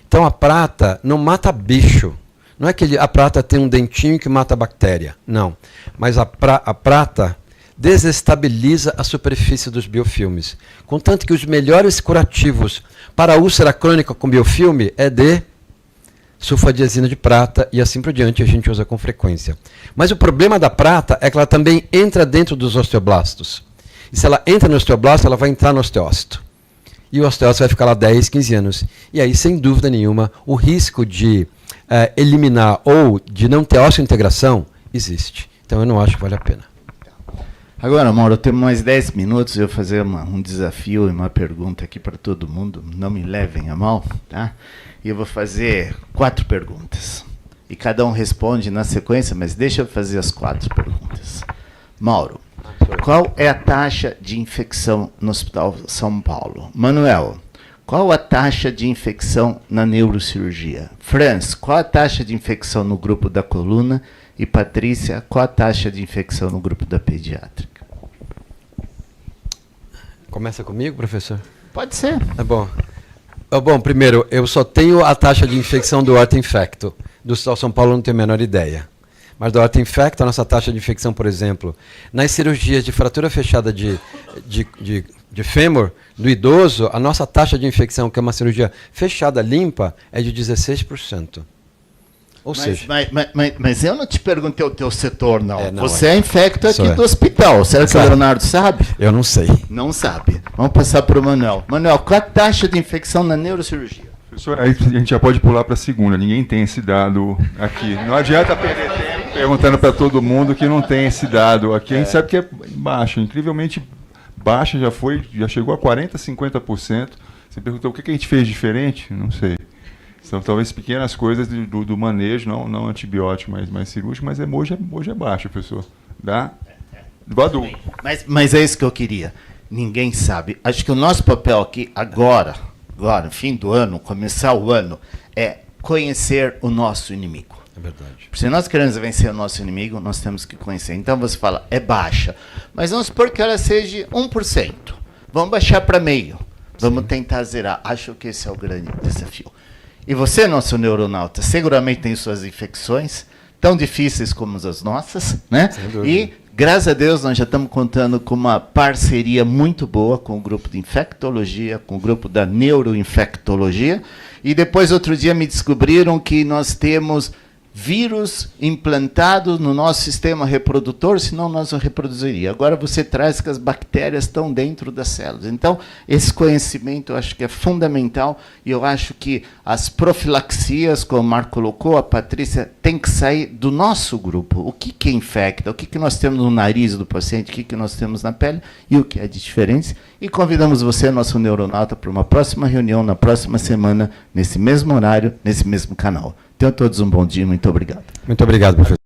Então, a prata não mata bicho. Não é que a prata tem um dentinho que mata a bactéria. Não. Mas a prata desestabiliza a superfície dos biofilmes. Contanto que os melhores curativos para a úlcera crônica com biofilme é de sulfadiazina de prata e assim por diante, a gente usa com frequência. Mas o problema da prata é que ela também entra dentro dos osteoblastos. E se ela entra no osteoblasto, ela vai entrar no osteócito. E o osteócito vai ficar lá 10, 15 anos. E aí, sem dúvida nenhuma, o risco de eliminar ou de não ter osteointegração existe. Então eu não acho que vale a pena. Agora, Mauro, eu tenho mais 10 minutos, eu vou fazer um desafio e uma pergunta aqui para todo mundo. Não me levem a mal, tá? E eu vou fazer 4 perguntas. E cada um responde na sequência, mas deixa eu fazer as 4 perguntas. Mauro, qual é a taxa de infecção no Hospital São Paulo? Manuel, qual a taxa de infecção na neurocirurgia? Franz, qual a taxa de infecção no grupo da coluna? E Patrícia, qual a taxa de infecção no grupo da pediátrica? Começa comigo, professor? Pode ser. É bom. Bom, primeiro, eu só tenho a taxa de infecção do orto-infecto. Do Hospital São Paulo eu não tenho a menor ideia. Mas do orto-infecto, a nossa taxa de infecção, por exemplo, nas cirurgias de fratura fechada de fêmur, do idoso, a nossa taxa de infecção, que é uma cirurgia fechada, limpa, é de 16%. Ou seja... Mas eu não te perguntei o teu setor, não. Você é infecto aqui do hospital. Será que o Leonardo sabe? Eu não sei. Não sabe. Vamos passar para o Manuel. Manuel, qual a taxa de infecção na neurocirurgia? Professor, aí a gente já pode pular para a segunda. Ninguém tem esse dado aqui. Não adianta perder tempo perguntando para todo mundo que não tem esse dado aqui. A gente sabe que é baixo, incrivelmente baixa, já chegou a 40%, 50%. Você perguntou o que a gente fez diferente? Não sei. São talvez pequenas coisas do manejo, não antibiótico, mas cirúrgico, mas hoje é baixo, professor. Dá? Do adulto. Mas é isso que eu queria. Ninguém sabe. Acho que o nosso papel aqui, agora, fim do ano, começar o ano, é conhecer o nosso inimigo. É verdade. Se nós queremos vencer o nosso inimigo, nós temos que conhecer. Então você fala, é baixa. Mas vamos supor que ela seja 1%. Vamos baixar para meio. Vamos tentar zerar. Acho que esse é o grande desafio. E você, nosso neuronauta, seguramente tem suas infecções, tão difíceis como as nossas, né? E, graças a Deus, nós já estamos contando com uma parceria muito boa com o grupo de infectologia, com o grupo da neuroinfectologia. E depois, outro dia, me descobriram que nós temos vírus implantado no nosso sistema reprodutor, senão nós não reproduziríamos. Agora você traz que as bactérias estão dentro das células. Então, esse conhecimento eu acho que é fundamental, e eu acho que as profilaxias, como o Marco colocou, a Patrícia, tem que sair do nosso grupo. O que infecta, o que nós temos no nariz do paciente, o que nós temos na pele e o que é de diferença. E convidamos você, nosso neuronauta, para uma próxima reunião na próxima semana, nesse mesmo horário, nesse mesmo canal. Tenham todos um bom dia, muito obrigado. Muito obrigado, professor.